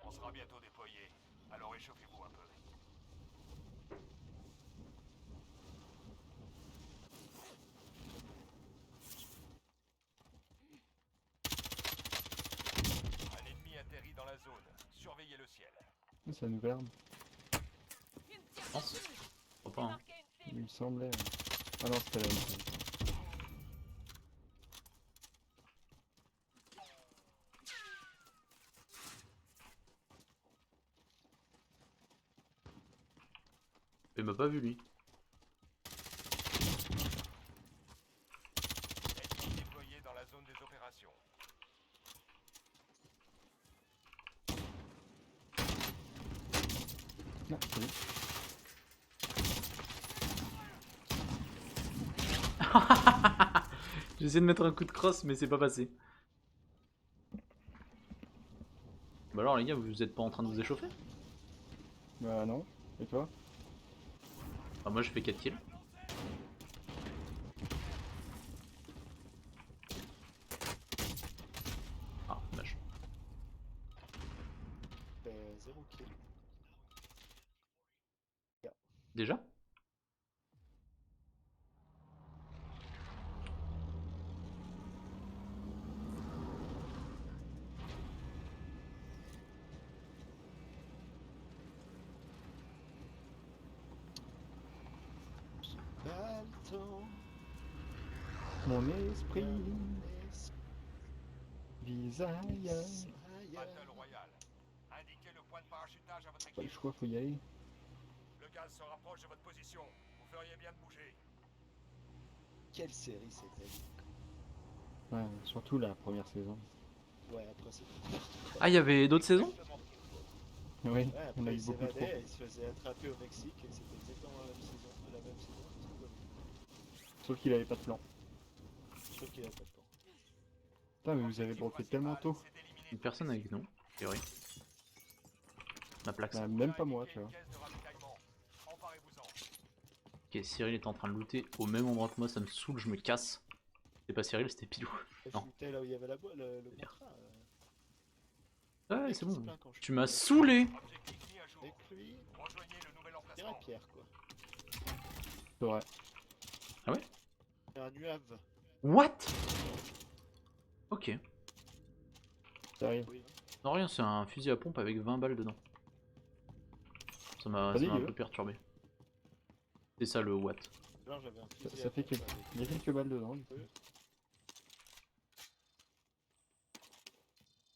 On sera bientôt déployé, alors échauffez-vous un peu. Un ennemi atterrit dans la zone. Surveillez le ciel. C'est la nouvelle arme, Je pense. Je crois pas, hein. il me semblait. Ah non, c'était la même. Il m'a pas vu lui. Ennemi déployé dans la zone des opérations. Ah, salut. J'ai essayé de mettre un coup de crosse mais c'est pas passé. Bah alors les gars, vous êtes pas en train de vous échauffer? Bah non, et toi? Bah moi je fais 4 kills. Ah, dommage. 0 kill. Déjà? Pas le temps. Mon esprit Laisse vise ailleurs. ailleurs. Battle Royale. Indiquez le point de parachutage à votre Pas le équipe. choix, faut y aller. Le gaz se rapproche de votre position. Vous feriez bien de bouger. Quelle série c'était? Ouais, surtout la première saison. Ouais, après c'est. Ah, il y avait d'autres saisons? Oui, Ouais, on a après eu il beaucoup trop. s'évadait, il se faisait attraper au Mexique et c'était exactement la même saison. La même saison, c'est tout. Sauf qu'il avait pas de plan. Je trouve qu'il a pas de temps. Putain, mais vous avez bloqué tellement tôt. C'est éliminé. Une personne avec nous, a priori. Ma plaque ça. Bah, même pas moi, tu vois. Caisse de ravitaillement. Emparez-vous-en. Ok, Cyril est en train de looter au même endroit que moi, ça me saoule, je me casse. C'était pas Cyril, c'était Pilou. Je Non. shootais là où il y avait la le bien. contrat. Ouais, Mec, c'est il se bon. plaint quand je Tu suis m'as là. saoulé! Objectif mis à jour. Avec lui, Rejoignez le nouvel il y a emplacement. Pierre quoi. C'est vrai. Ah ouais? Il y a un nuave. What? Ok. Ça arrive. Oui. Non, rien, c'est un fusil à pompe avec 20 balles dedans. Ça m'a un dégueu. peu perturbé. C'est ça le what. Alors j'avais un fusil Ça à fait pompe que. avec Il y a quelques balles dedans. Du coup.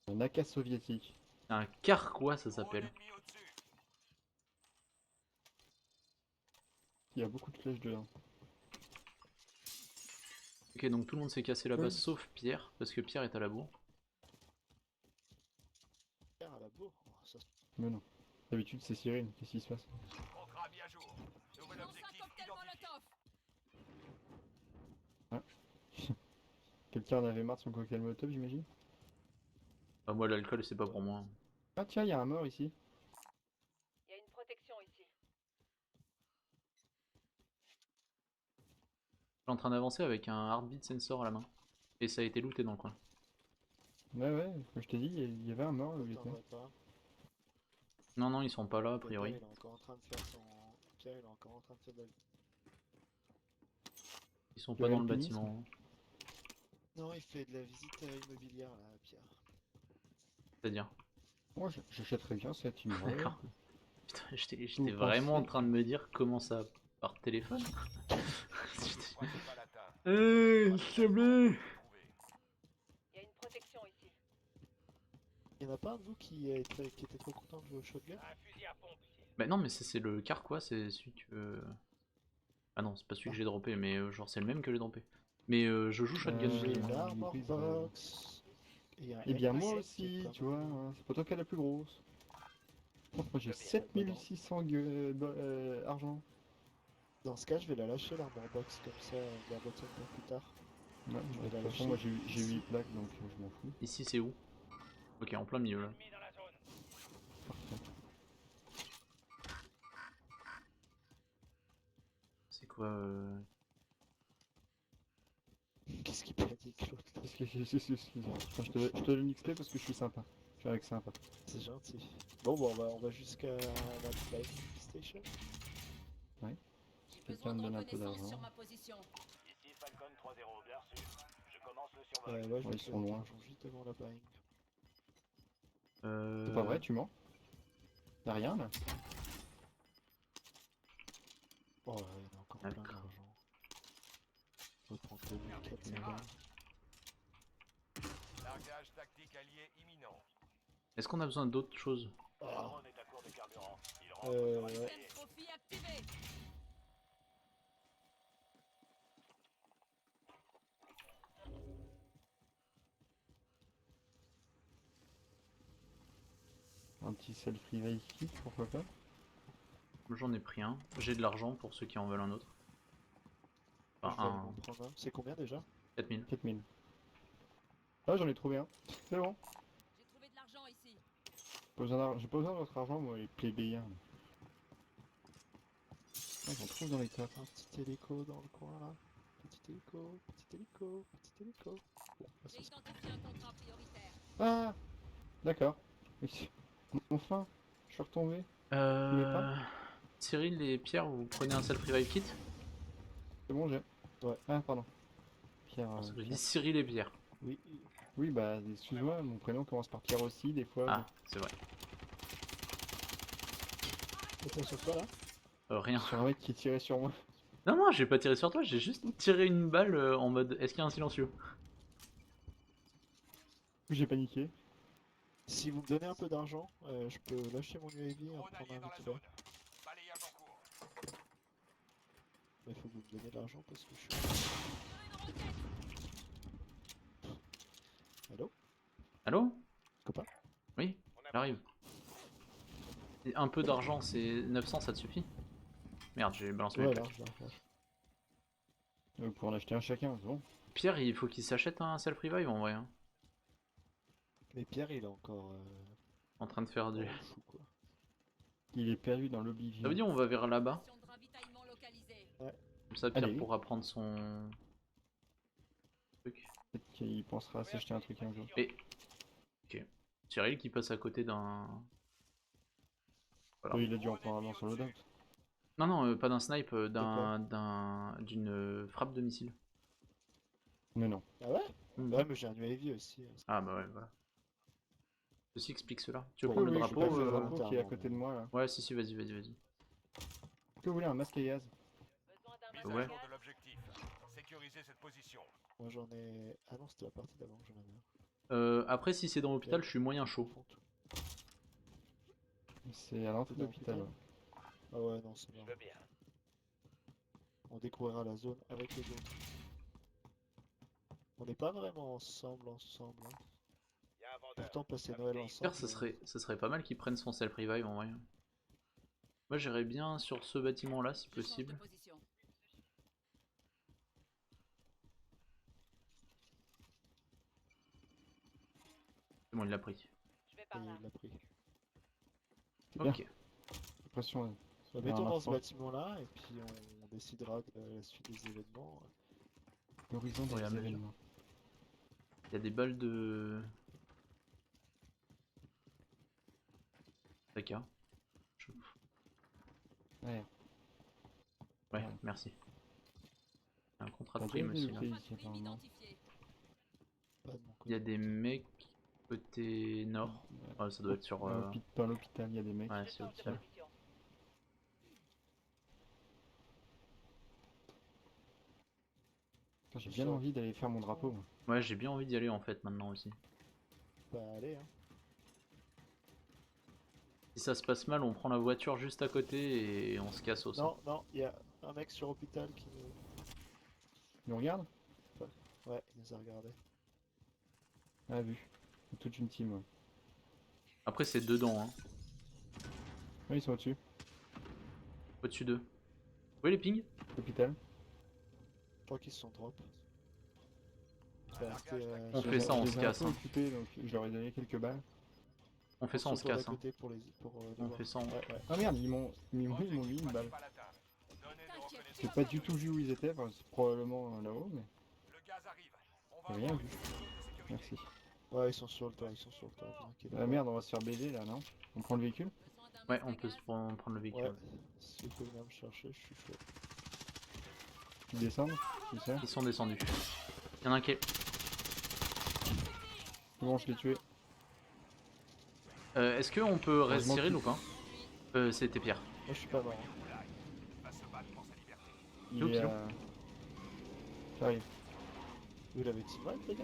Un AK soviétique. C'est un carquois, ça s'appelle. Ennemi au-dessus. Il y a beaucoup de flèches dedans. Ok, donc tout le monde s'est cassé là-bas Oui. sauf Pierre, parce que Pierre est à la bourre. Pierre à la bourre. Oh, ça, Mais non. D'habitude, c'est Cyril. Qu'est-ce qui se passe? Contrat mis à jour. Nouvel objectif identifié. Quelqu'un en avait marre de son cocktail Molotov, j'imagine? Ah, moi, l'alcool, c'est pas pour moi. Ah, tiens, il y a un mort ici. Il y a une protection ici. Je suis en train d'avancer avec un heartbeat sensor à la main. Et ça a été looté dans le coin. Ouais, ouais, comme je t'ai dit, il y avait un mort où il était. t'attendrais pas. Non, non, ils sont pas là, a Pierre, priori. il est encore en train de faire son. Pierre, il est encore en train de faire de la. Ils sont De pas dans le l'alpinisme. bâtiment. Non, il fait de la visite immobilière là, Pierre. C'est-à-dire. Moi, j'achèterais bien cette immeuble. D'accord. Putain, j'étais Vous vraiment en pensez train de me dire comment ça par téléphone. Principal atteint. S'il te plaît. Trouvé. Il y a une protection ici. Il y en a pas un de vous qui était trop content de jouer au shotgun? Un fusil à pompe ici. Bah non, mais c'est le carquois, c'est celui que. Ah non, c'est pas celui que j'ai droppé, mais genre c'est le même que j'ai droppé. Mais je joue shotgun. J'ai moi. l'armor oui, box. Et il y a un Eh bien, moi M16 qui est aussi, pas tu mal. vois, hein, c'est pas toi qui as la plus grosse. Moi, j'ai 7600 argent. Dans ce cas, je vais la lâcher l'armor box, comme ça, on la retiendra plus tard. Ouais, Je de vais la toute façon, moi lâcher j'ai ici. 8 plaques donc je m'en fous. Ici, c'est où? Ok, en plein milieu là. Ennemi dans la zone. Parfait. C'est quoi Qu'est-ce qu'il panique l'autre là? Excuse-moi. Enfin, je te donne XP parce que je suis sympa. Je suis avec sympa. C'est gentil. Bon, on va jusqu'à la Flight Station. Si quelqu'un me donne un peu d'argent. Ici Falcon 3-0, bien reçu. Je commence le survol. Ouais, je Ouais, vais ils faire sont de loin. l'argent juste devant la buying. C'est pas vrai, tu mens? Y'a rien là? Oh, ouais, il y en a encore plein D'accord. d'argent. On va prendre 2400 balles. Largage tactique allié imminent. Est-ce qu'on a besoin d'autre chose? Le Ah, drone est à court de carburant. Il rentre sur un ouais. allié. Un petit self-revive kit, pourquoi pas? J'en ai pris un. J'ai de l'argent pour ceux qui en veulent un autre. Je Enfin, vais aller un. m'en prendre un. C'est combien déjà? 4000. 4000. Ah, j'en ai trouvé un. C'est bon. J'ai trouvé de l'argent ici. J'ai pas besoin de votre argent, moi, les plébéiens. là. Ah, j'en trouve dans les coffres. Un petit hélico dans le coin là. Petit hélico, petit hélico, petit hélico. Bon, bah, J'ai ça, identifié un contrat prioritaire. Ah, d'accord. Mais enfin, je suis retombé. voulez pas Cyril et Pierre, vous prenez un self-revive kit? C'est bon, j'ai. Ouais. Ah, pardon. Pierre. Parce que je dis Pierre. Cyril et Pierre. oui. Oui, bah, excuse-moi, mon prénom commence par Pierre aussi, des fois. Ah, c'est vrai. Attends, sur quoi là? Rien. Sur un mec qui tirait sur moi. Non, non, j'ai pas tiré sur toi, j'ai juste tiré une balle en mode est-ce qu'il y a un silencieux? J'ai paniqué. Si vous me donnez un peu d'argent, je peux lâcher mon UAV et en Drone prendre allié un dans la vite fait. zone. Balayage en cours. Mais il faut que vous me donniez de l'argent parce que je suis. Allô? Allô? Copain? Oui, j'arrive. Et un peu d'argent, c'est 900, ça te suffit? Merde, j'ai balancé mes Ouais, plaques. large. Pour en acheter un chacun, c'est bon. Pierre, il faut qu'il s'achète un self-revive en vrai. Hein. Mais Pierre, il est encore. En train de faire du. Fou quoi. Il est perdu dans Ça l'oblivion. veut dire on va vers là-bas. Station de ravitaillement localisée. Comme ça, Pierre Allez. pourra prendre son truc. Peut-être qu'il pensera à s'acheter un truc un jour. Et. Ok. Cyril qui passe à côté d'un. Voilà. Oui, il a dû en prendre avant sur le loadout. Non, non, pas d'un snipe, quoi d'une frappe de missile. Mais non. Ah ouais? Hmm. Ouais, mais j'ai un UAV aussi. Ah bah ouais, voilà. Ceci explique cela. Tu veux Oui, prendre le Oui, je drapeau passe le drapeau qui est à volontairement, côté de mais- moi là. Ouais, si, vas-y, vas-y, vas-y. Que vous voulez, un masque à gaz? Besoin d'un Mise masque Ouais. à à jour gaz. de l'objectif. Sécurisez cette position. Moi j'en ai. Ah non, c'était la partie d'avant que j'en avais un. Après, si c'est dans l'hôpital, je suis moyen chaud. Font tout. C'est à l'entrée de Dans l'hôpital. l'hôpital? Ah ouais, non, c'est Je bon. veux bien. On découvrira la zone avec les autres. On n'est pas vraiment ensemble. Hein. Il y a un vendeur. Pourtant, passer Noël ensemble. Pierre, ça serait pas mal qu'il prenne son self-revive en vrai. Moi, j'irais bien sur ce bâtiment-là si Je change de possible. position. C'est bon, il l'a pris. Je vais Et par là. il l'a pris. C'est bien. Ok. J'ai l'impression. Bah, mettons un dans ce rapport. bâtiment-là et puis on décidera de la suite des événements. L'horizon des Ouais, mais- événements. Il y a des balles de. AK. Ouais. Ouais, Ouais. merci. Un contrat de T'as prime déjà aussi vu là. le Contrat ici, de prime apparemment. identifié. Pas de mon côté. Il y a des mecs côté nord. Ouais, ça doit être sur. Dans l'hôpital, il y a des mecs. Ouais, Je c'est change de l'hôpital. position. Putain, j'ai bien envie d'aller faire mon drapeau. moi. Ouais, j'ai bien envie d'y aller en fait maintenant aussi. Bah allez, hein. Si ça se passe mal, on prend la voiture juste à côté et on se casse au sol. Non, il y a un mec sur hôpital qui nous. Il nous regarde? Ouais, il nous a regardé. Ah, vu. Toute une team. Ouais. Après, c'est dedans, hein. Ouais, ils sont au-dessus. Au-dessus d'eux. Oui, les pings? Hôpital. Je crois qu'ils se sont drop. Un largage On tactique. fait ça, on Je se les ai un casse, peu hein. occupés, donc je leur ai donné quelques balles. On fait ça, on se casse. Hein. Pour les On voir. fait ça, on- Ouais, ouais. Ah merde, ils m'ont mis une balle. Principal atteint. Données de T'inquiète, reconnaissance. J'ai pas du tout vu où ils étaient, enfin, c'est probablement là-haut, mais Le gaz arrive. On j'ai va rien avoir vu. une zone de sécurité. Merci. Ouais, ils sont sur le toit, ils sont sur le toit. vous inquiétez Ah pas. merde, on va se faire BD là, non? On prend le véhicule? Besoin d'un Ouais, boost on de peut gaz se prendre le véhicule. Ouais, si vous pouvez venir me chercher, je suis chaud. Ils descendent? Qui ça? Ils sont descendus. Il y en a un qui est. C'est bon, je l'ai tué. Est-ce qu'on peut res Heureusement Cyril qu'il- ou pas? C'était Pierre. Moi, je suis pas mort. Hein. Il Pilou, est pilou. J'arrive. Vous l'avez teamwipe, les gars?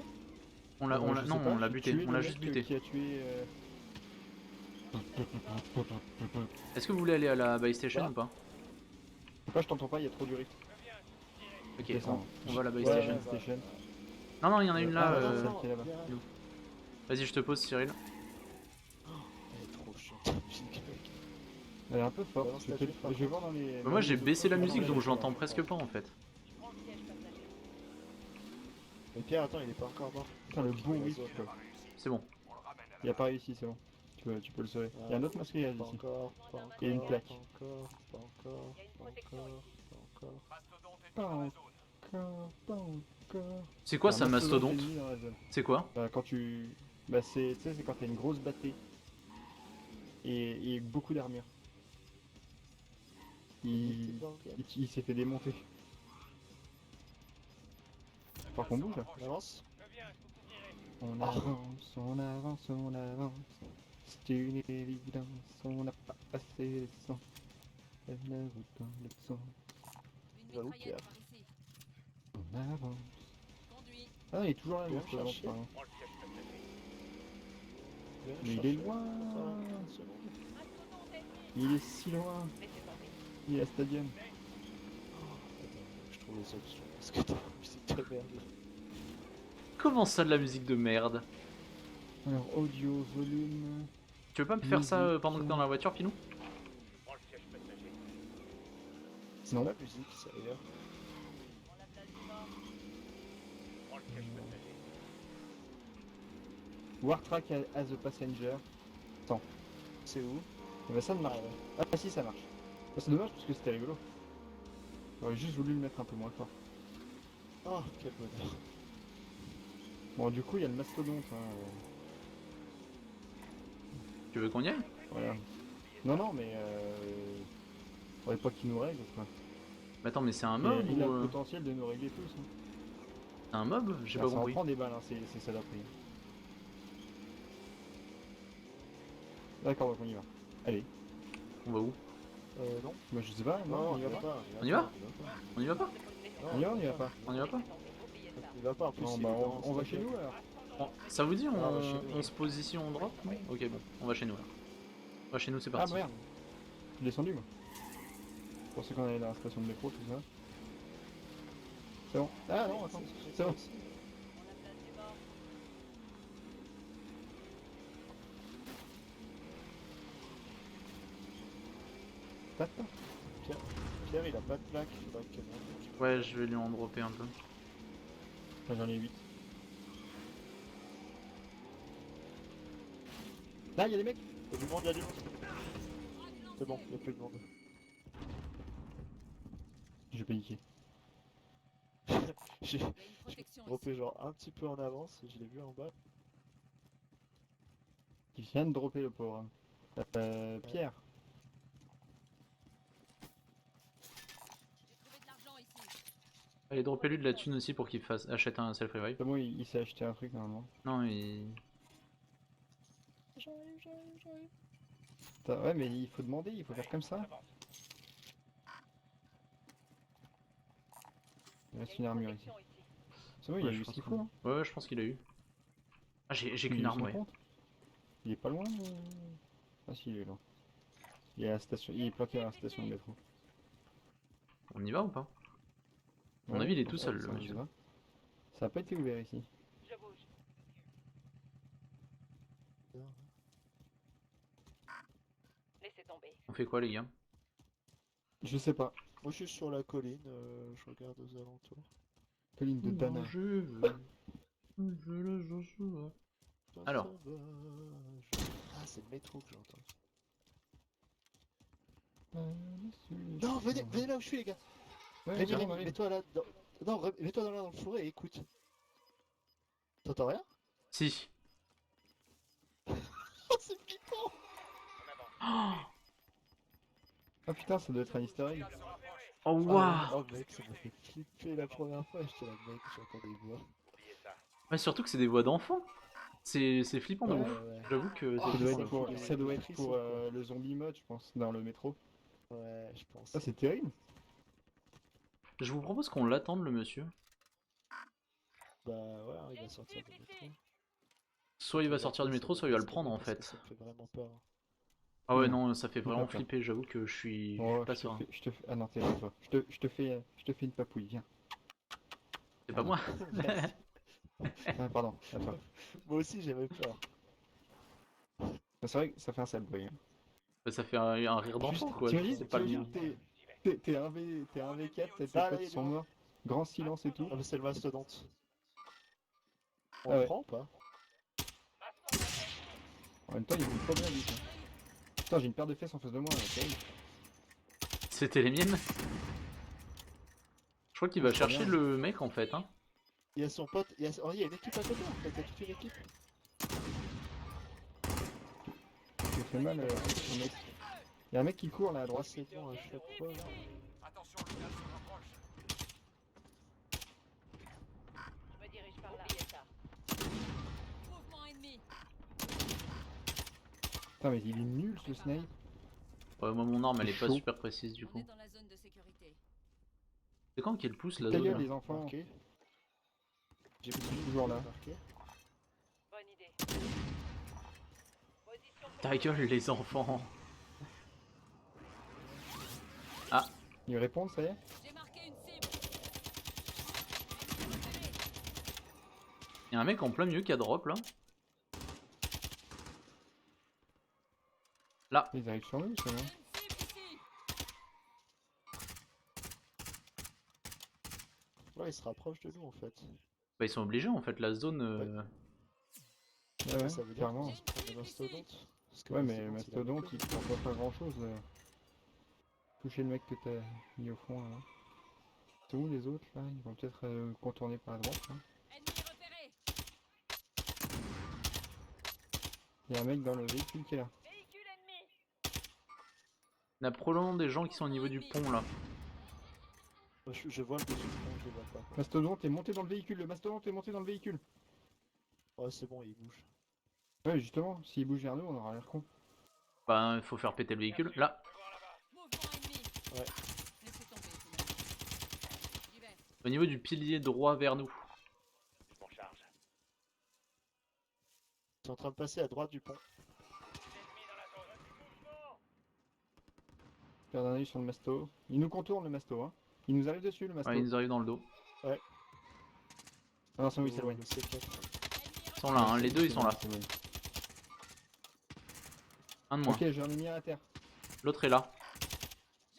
Je sais Non, pas, on l'a j'ai buté, tué on le l'a mec juste buté. qui a tué... Est-ce que vous voulez aller à la buy station Bah. ou pas? Je sais pas, je t'entends pas, il y a trop du rift. Ok, Descends. on va à la buy Ouais, station. ouais, station. Non, non, il y en a une là. Ah, non, non, qui est là-bas. bien. Vas-y, je te pose, Cyril. Elle est trop chiante, la musique, mec. Elle est un peu forte. Balance Je ta vais jupe, te- je vais voir dans les... Moi, j'ai dans les baissé la autres- musique dans donc les- je l'entends presque pas en fait. Je prends le siège passager. Mais Pierre, attends, il est pas encore mort. Putain, le bon La rift, zone. quoi. C'est bon. Il a pas réussi, c'est bon. Tu peux le sauver. Il y a un autre masqué Pas ici. encore, pas encore. Et une plaque. Pas encore, pas encore, Il y a une pas protection encore, ici. pas encore. Pas encore. C'est quoi Il y a ça, un mastodonte? ennemi dans la zone. C'est quoi? Quand tu... Bah c'est... Tu sais, c'est quand t'as une grosse bâtée. Et beaucoup d'armure. Il... il s'est fait démonter. Faut qu'on bouge là. On avance? On avance, on avance, on avance. C'est une évidence, on n'a pas assez de sang. Elle ne vaut pas le sang. Une J'avoue mitraillette qu'il par ici. On avance. Conduis. Ah, il est toujours là, le Viens mastodonte, chercher. pardon. Prends le siège passager. Viens Mais il chercher. est loin. Attends, 30 secondes. Mastodonte ennemi. Il est si loin. Laissez tomber. Il est à Stadium. Attends, je trouve les options parce que t'as une musique de merde. Comment ça de la musique de merde? Alors, audio, volume... Tu veux pas me faire ça pendant que t'es dans la voiture, Pilou? Prends le siège passager. C'est Non. la musique, ça d'ailleurs. Prends la place du mort. Prends le siège passager. Wartrack as a passenger. C'est où? Eh ben ça ne marche pas. Ah si, ça marche. Ah, c'est dommage parce que c'était rigolo. J'aurais juste voulu le mettre un peu moins fort. Oh, quel bonheur. Bon, du coup, il y a le mastodonte. Hein, Tu veux qu'on y aille? voilà. Non, non, mais faudrait pas qu'il nous règle, quoi. Mais attends, mais c'est un Et mob il a ou le potentiel de nous régler tous. Hein. c'est un mob? J'ai Ah, pas ça en compris. prend des balles, hein, c'est ça d'après. D'accord, donc on y va. Allez. On va où? Non. Moi je sais pas, non, on y va pas. On y va? On y va pas? On y va, on y va pas. On y va pas? Oubliez ça. Il va pas en plus. Non, il bah est dans on va ce chez paquet. nous alors. Ça vous dit, Ah, on va chez nous. on se pose ici, on drop? Ok, bon, on va chez nous là. On va chez nous, c'est Ah parti. merde. Je suis descendu moi. Je pensais qu'on allait dans la station de métro, tout ça. C'est bon. Ah non, attends. C'est bon. Prends la place du mort. Attends. Pierre, il a pas de plaque, il faudra qu'il monte. Ouais, je vais lui en dropper un peu. J'en ai 8. Là, il y a des mecs. Il y a du monde, il y a du monde. C'est bon, il y a plus de monde. J'ai paniqué. J'ai Il y a une protection droppé ici. genre un petit peu en avance et je l'ai vu en bas. Il vient de dropper le pauvre. Pierre. J'ai trouvé de l'argent ici. Allez, droppez-lui de la thune aussi pour qu'il achète un self-revive. C'est bon, il s'est acheté un truc normalement. Non, il... J'arrive. Putain, ouais, mais il faut demander, il faut faire comme ça. Il Il y reste a une une armure ici. protection ici. C'est bon, il a Ouais, eu je ce pense qu'il que- faut. Hein. Ouais, je pense qu'il a eu. Ah, j'ai Il a qu'une eu arme, son ouais. compte. Il est pas loin. Ah si, il est là. Il est à la station, il est planqué à la station de métro. On y va ou pas? À mon Ouais, avis, il est bon, tout ça, seul, ça, le je monsieur. sais pas. Ça a pas été ouvert ici. Je bouge. Laissez tomber. On fait quoi, les gars? Je sais pas. Moi je suis sur la colline, je regarde aux alentours. Colline de Dana. Je veux le Joshua. Alors. Ah, c'est le métro que j'entends. Non, Non, venez là où je suis, les gars. Ouais, Rémi, j'arrive, Rémi, mets-toi là. Non, mets-toi là dans le fourré et écoute. T'entends rien? Si. Ah putain, ça doit être un easter egg. Oh Oh, waouh. oh mec, ça m'a fait flipper la première fois, j'étais là mec, j'entends des voix. Ouais, surtout que c'est des voix d'enfants. C'est flippant de Ouais, ouf. ouais. J'avoue que Oh, c'est Ça doit flippant être de pour, fou. ça doit être frisson, pour quoi. le zombie mode, je pense, dans le métro. Ouais, je pense. Ça, c'est terrible. Je vous propose qu'on l'attende, le monsieur. Bah ouais, il va sortir du métro. Soit il va sortir du métro, soit il va le prendre en Parce que fait. ça me fait vraiment peur. Ah ouais, Non. non, ça fait J'ai vraiment pas peur. flipper. J'avoue que je suis Oh, pas serein. Ah non, t'es là, toi. Je te fais une papouille, viens. C'est pas moi. Merci. Ah, pardon, à toi. Moi aussi j'avais peur. C'est vrai que ça fait un sale bruit. Hein. Bah, ça fait un rire d'enfant quoi. T'imagines, C'est pas le mien. t'es un V4, tes Ah, là, potes il est sont mort. morts. Grand silence et tout. Ah mais c'est le mastodonte. On Ah le ouais. prend ou pas? En même temps, il est trop bien, lui. Quoi. Putain, j'ai une paire de fesses en face de moi, là, terrible. C'était les miennes. Je crois qu'il va C'est trop chercher bien. le mec en fait. Hein. Il y a son pote, oh, il y a une équipe à côté en fait, il y a toute une équipe. Ça fait mal, au mec. Il y a un mec qui court là à Oh, droite. c'est bon à chaque fois là. Attention, le gaz se rapproche. Je me dirige par là. Oubliez ça. Mouvement ennemi. Putain, mais il est nul ce snipe. Ouais, moi mon arme elle est pas Chaud. super précise du On coup. est dans la zone de sécurité. C'est quand qu'elle pousse la Ta zone gueule, là les enfants. Marqué. J'ai Je suis toujours là. marqué. Bonne idée. Position pour Ta gueule les enfants. Ils répondent, ça y est. J'ai marqué une cible. Y'a un mec en plein milieu qui a drop là. Là. Ils arrivent sur nous, c'est bon. Une cible ici. Ouais, il se rapproche de nous en fait. Bah ils sont obligés en fait, la zone... Ah ouais, Ça veut dire clairement. qu'on se prend des mastodontes. Parce que Ouais, mais Mastodonte, Mastodonte, il peut pas faire grand chose. Toucher le mec que t'as mis au fond là. C'est où les autres là? Ils vont peut-être contourner par la droite. Là. Ennemi repéré. Il y a un mec dans le véhicule qui est là. véhicule ennemi. Il y a probablement des gens qui sont au niveau du pont là. Je vois le dessus du pont, je le vois pas. Mastodonte est monté dans le véhicule. Le mastodonte est monté dans le véhicule. Ouais, c'est bon, il bouge. Ouais, justement, s'il bouge vers nous, on aura l'air con. Bah il faut faire péter le véhicule. Là. Mouvement ennemi. Ouais. Laissez tomber, finalement. J'y vais. Au niveau du pilier droit vers nous. Je m'en charge. Ils sont en train de passer à droite du pont. Ennemi dans la zone. Mouvement. Faire un œil sur le masto. Il nous contourne le masto. Hein. Il nous arrive dessus le masto. Ouais, ils nous arrivent dans le dos. Ah non, c'est bon, il s'éloigne. Le C4. Ils sont là, hein. Les deux ils sont là. C'est bon. Un de moins. Ok, j'en ai mis un à terre. L'autre est là.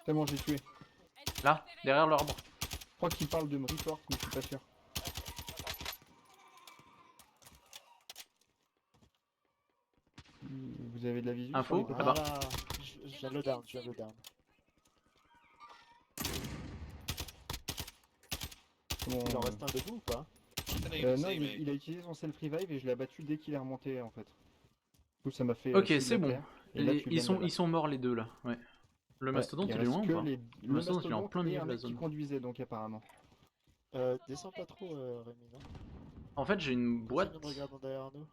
C'est bon, j'ai tué. Ennemi Là, repéré. derrière l'arbre. Je crois qu'il parle de me report, mais je suis pas sûr. Vous avez de la visu Info. sur les Ah bah. Ah, je viens de le down, je viens de le down. Bon, Il en reste un debout ou pas? non, il a utilisé son self-revive et je l'ai abattu dès qu'il est remonté en fait. Du coup, ça m'a fait. Ok, suivre c'est la bon. terre, et là, tu viens de Ils sont morts les deux là. Ouais. Le Ouais, mastodonte il est reste loin ou que pas? le Le mastodonte, il est en plein milieu et un de la mec qui zone. conduisait donc apparemment. Descends pas trop, Rémi, non? En fait j'ai une boîte. Personne ne regarde en derrière nous.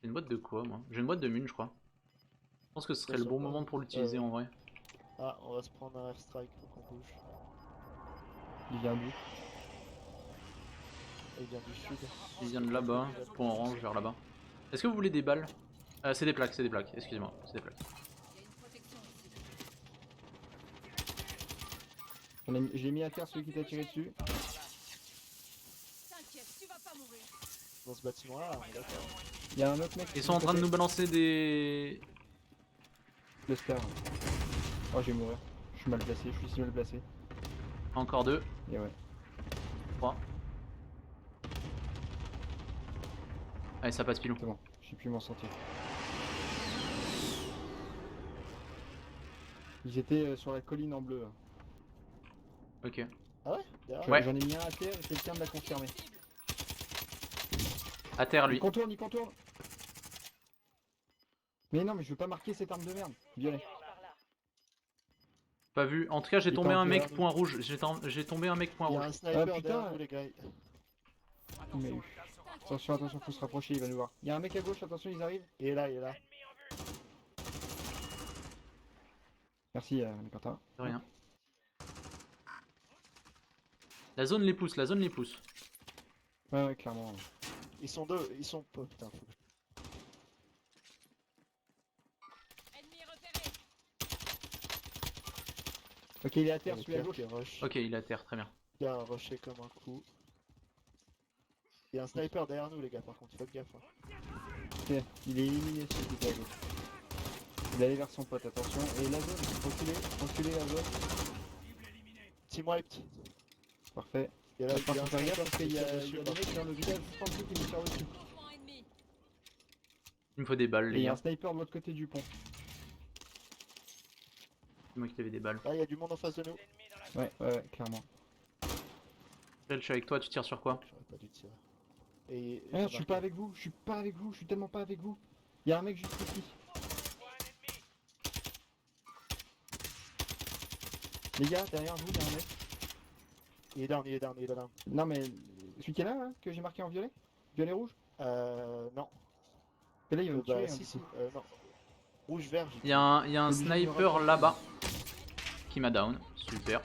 J'ai une boîte de quoi moi? J'ai une boîte de mine je crois. Je pense que ce serait le bon moment pour l'utiliser en vrai. Ah, on va se prendre un airstrike, faut qu'on bouge. Il vient d'où? Il vient du sud. Il vient de là-bas, point orange vers là-bas. Est-ce que vous voulez des balles? C'est des plaques, excusez-moi, c'est des plaques. Il y a une protection ici. J'ai mis à terre celui qui t'a tiré dessus. T'inquiète, tu vas pas mourir. Dans ce bâtiment là, on est d'accord. Il y a un autre mec. Ils sont en train de nous balancer des... Cluster. Oh, je vais mourir. Je suis mal placé, je suis si mal placé. Encore deux, Et ouais. trois. Allez ça passe pilou. C'est bon, je sais plus m'en sortir. Ils étaient sur la colline en bleu. Ok. Ah ouais? Derrière? Ouais. J'en ai mis un à terre et quelqu'un me l'a confirmé. Cible. À terre lui. Il contourne, il contourne. Mais non, mais je veux pas marquer cette arme de merde. Violet. Dirige par là. Pas vu. En tout cas, j'ai Il tombé tente un mec derrière nous. point rouge. J'ai tombé un mec point Il y a rouge. un sniper putain. derrière nous, les gars. Il m'a eu. Attention, attention, faut se rapprocher, il va nous voir. Il y a un mec à gauche, attention, ils arrivent. Il est là, il est là. Merci, Quentin. De rien. La zone les pousse, la zone les pousse. Ouais, ouais, clairement. Ils sont deux, ils sont... Oh, putain, faut que Ennemi repéré. Ok, il est à je... terre, celui à Pierre gauche. qui rush. Ok, il est à terre, très bien. Il a rushé comme un coup. Il y a un sniper derrière nous, les gars, par contre, faites gaffe. Hein. Ok, il est éliminé celui qui est à gauche. Il est allé vers son pote, attention. Et la zone, reculez la zone. Team wiped. Parfait. Il y a là, Par il y a un contre, faire gaffe sniper parce qu'il qui y a tire des dessus, mecs dans le village juste en dessous qui nous tirent dessus. Mouvement ennemi. Il me faut des balles, Et les il y a un gars. sniper de l'autre côté du pont. C'est moi qui t'avais des balles. Là, il y a du monde en face de nous. Ouais, ouais, ouais, clairement. Je suis avec toi, tu tires sur quoi? J'aurais pas dû tirer. Et... Regarde, je suis pas avec vous, je suis pas avec vous, je suis tellement pas avec vous. Il y a un mec juste ici. Les gars, derrière vous, il y a un mec. Il est down, il est down, il est down. Non mais, celui qui est là, hein, que j'ai marqué en violet? Violet rouge? Non. Et là il va me tuer, Bah, hein, si, du si. coup. Non. Rouge, vert, j'ai Il y a un Obligé de me sniper rapprocher. là-bas qui m'a down. Super.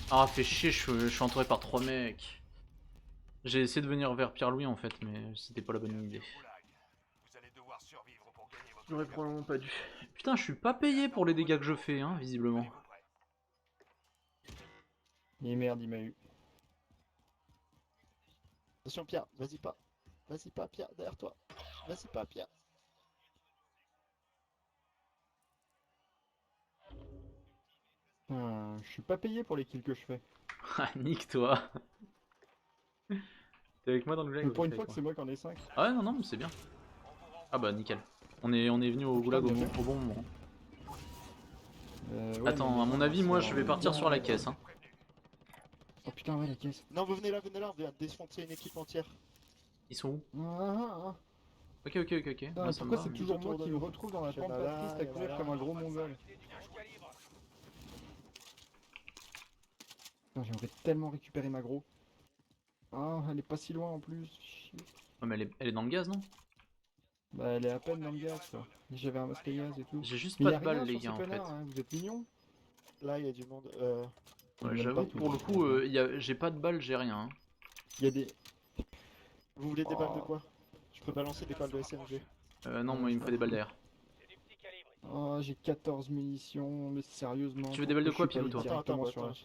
Ah, fait chier, je suis entouré par 3 mecs. J'ai essayé de venir vers Pierre-Louis en fait, mais c'était pas la bonne idée. Vous allez devoir survivre pour gagner votre J'aurais probablement pas dû. Putain, je suis pas payé pour les dégâts que je fais, hein, visiblement. Et merde, il m'a eu. Attention, Pierre, vas-y pas. Vas-y pas, Pierre, derrière toi. Vas-y pas, Pierre. Je suis pas payé pour les kills que je fais. Ah, nique-toi. T'es avec moi dans le goulag? Mais pour ou une t'es fois avec que c'est moi qui en ai 5. moi Ah ouais, non, non, mais c'est bien. Ah bah, nickel. On est venu au Putain, goulag bien au bon moment. Ouais, Attends, à mon avis, moi je vais partir sur la caisse. Hein. Oh putain, ouais, la caisse. Non, venez là, on vient de défoncer une équipe entière. Ils sont où? Ah. Ok, ok, ok, ok. Putain, Moi, ça me pourquoi va. c'est toujours moi autour qui de me nous. retrouve dans la J'ai pente mal là, triste à et courir voilà. comme un gros mongol? Putain, j'aimerais tellement récupérer ma gros. Ah, elle est pas si loin en plus. Chier. Ouais, mais elle est dans le gaz, non? Bah, elle est à peine dans le gaz, quoi. J'avais un masque à gaz et tout. J'ai juste Mais pas y a de balles, rien les sur ces gars, en fait. connards, hein, vous êtes mignons. Là, il y a du monde. Ouais, Même j'avoue, pas tout, pour le hein. coup, j'ai pas de balles, j'ai rien. Hein. Il y a des. Vous voulez des balles de Oh. quoi? Je peux balancer des balles de SMG. Non, moi il me faut des balles derrière. Oh, j'ai 14 munitions, mais sérieusement. Tu veux des balles de quoi, pourquoi je Pilou, suis toi pas directement Attends, sur la- attends.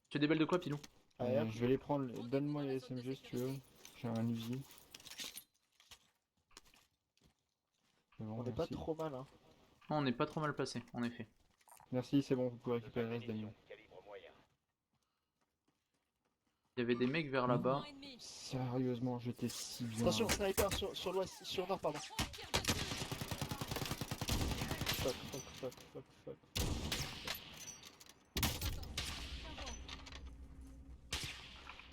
Tu as des balles de quoi, Pilou? Je vais les prendre. Donne-moi les SMG si tu veux. J'ai un Uzi. C'est bon, On est pas merci. trop mal, hein. Non, on est pas trop mal placé, en effet. Merci, c'est bon, vous pouvez récupérer le reste d'ammunition. Il y avait des mecs vers là-bas. Mouvement ennemi. Sérieusement, j'étais si bien. Attention, sniper sur l'ouest, sur nord, pardon. Fuck.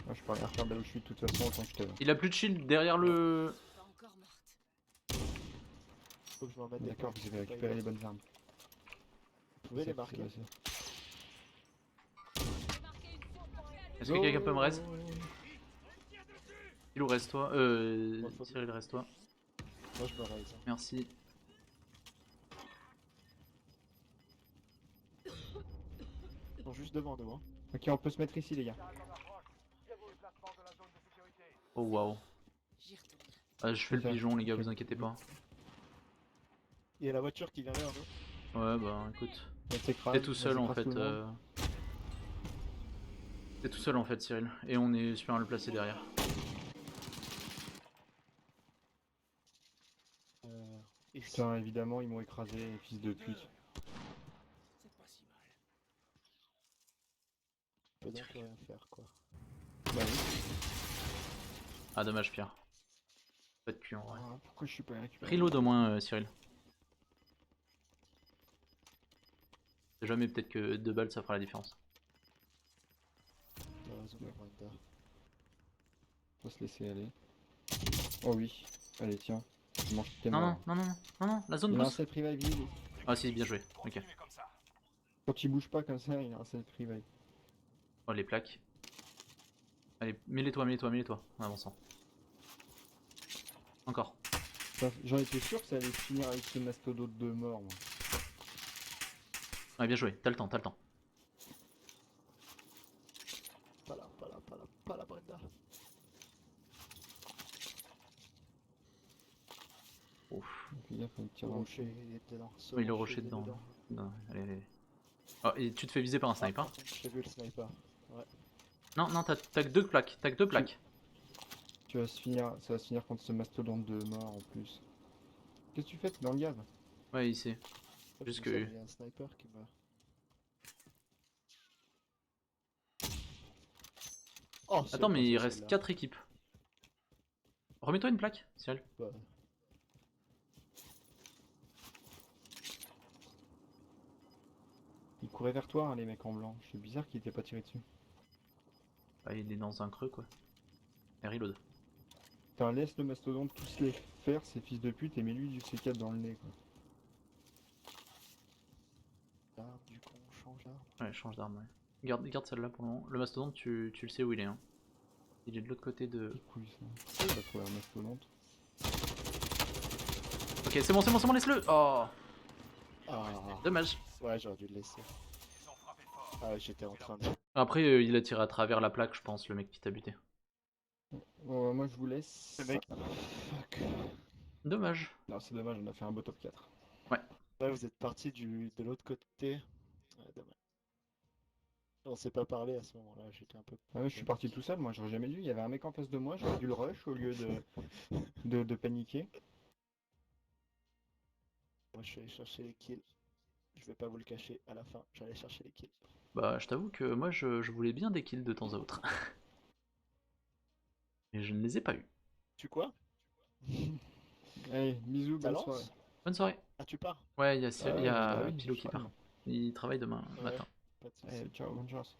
Moi, je peux rien faire de là où je suis de toute façon, autant que je te vois. Il a plus de shield derrière le. Pas encore morte. Faut que je m'en mette des D'accord, points, vous avez récupéré les bonnes armes. Vous pouvez les C'est marquer. passé. Marqué une source. Est-ce que quelqu'un peut me reste? Pilou, reste-toi. Cyril, reste-toi. Moi, je me raise. Merci. Ils sont juste devant nous, hein. Ok, on peut se mettre ici, les gars. Oh waouh. J'y retourne. Ah, je fais le C'est ça. pigeon, les gars, Ok. vous inquiétez pas. Il y a la voiture qui vient vers nous. Ouais, bah écoute. On s'écrase, T'es tout seul on en s'écrase fait. tout le monde. T'es tout seul en fait, Cyril. Et on est super mal placé derrière. Ici. Putain, évidemment, ils m'ont écrasé, les fils de pute. On peut donc rien faire, quoi. Bah oui. Ah, dommage, Pierre. Pas de cul en vrai. Ah, pourquoi je suis pas récupéré? Reload au moins, Cyril. C'est jamais peut-être que 2 balles ça fera la différence. T'as raison, Miranda. Faut se laisser aller. Oh oui. Allez, tiens. Je mange tes Non, morts. non, non, non, non, non, la zone Il a un pousse. set revive. Ah si, bien joué, ok. Continuez comme ça. Quand il bouge pas comme ça, il a un set revive. Oh les plaques. Allez, mets-les-toi, mets-les-toi, mets-les-toi, en avançant. Encore. J'en étais sûr que ça allait finir avec ce mastodonte de mort. Moi. Ouais, bien joué, t'as le temps, t'as le temps. Pas là, pas là, pas là, pas là, Brenda. Ouf. Fais gaffe, il tire Le dans le rocher pied. il est dedans. Ce Oui, le rocher il est dedans. Non, allez, allez. Oh, et tu te fais viser par un sniper. J'ai vu le sniper. Ouais. Non, non, t'as que deux plaques, t'as que deux plaques. Tu vas se finir, ça va se finir contre ce mastodonte de mort en plus. Qu'est-ce que tu fais? T'es dans le gaz? Ouais, ici. Comme Juste ça, que- mais il y a un sniper qui meurt. Oh, c'est Attends, mais pas il fait, reste celle-là. 4 équipes. Remets-toi une plaque, Ciel. Ouais. Il courait vers toi, hein, les mecs en blanc. C'est bizarre qu'il t'ait pas tiré dessus. Ah, il est dans un creux, quoi. Et reload. Putain, laisse le mastodonte tous les faire, ces fils de pute, et mets-lui du C4 dans le nez, quoi. L'arme du con, change d'arme. Ouais, change d'arme, ouais. Garde celle-là pour le moment. Le mastodonte, tu le sais où il est, hein. Il est de l'autre côté de... Les couilles, ça. Pourquoi il va trouver un mastodonte? Ok, c'est bon, laisse-le. Oh, Ah, dommage. ouais, j'aurais dû le laisser. Ils ont frappé fort. Ah, ouais, j'étais en train de. Après, il a tiré à travers la plaque, je pense, le mec qui t'a buté. Bon, moi je vous laisse. Le mec. Fuck. Dommage. Non, c'est dommage, on a fait un beau top 4. Ouais, vous êtes parti de l'autre côté. Ouais, dommage. On s'est pas parlé à ce moment-là, j'étais un peu. Ah ouais, je suis parti tout seul, moi j'aurais jamais dû. Il y avait un mec en face de moi, j'aurais dû le rush au lieu de paniquer. Moi, je suis allé chercher les kills. Je vais pas vous le cacher, à la fin, j'allais chercher les kills. Bah, je t'avoue que moi, je voulais bien des kills de temps à autre. Mais je ne les ai pas eu. Tu quoi? Allez, bisous, Ça bonne lance? soirée. Bonne soirée. Ah, tu pars? Ouais, il y a, Ah il y a bah oui, Pilo je qui part. farm. Il travaille demain Ouais. matin. Pas de soucis. Allez, ciao, bonne chance.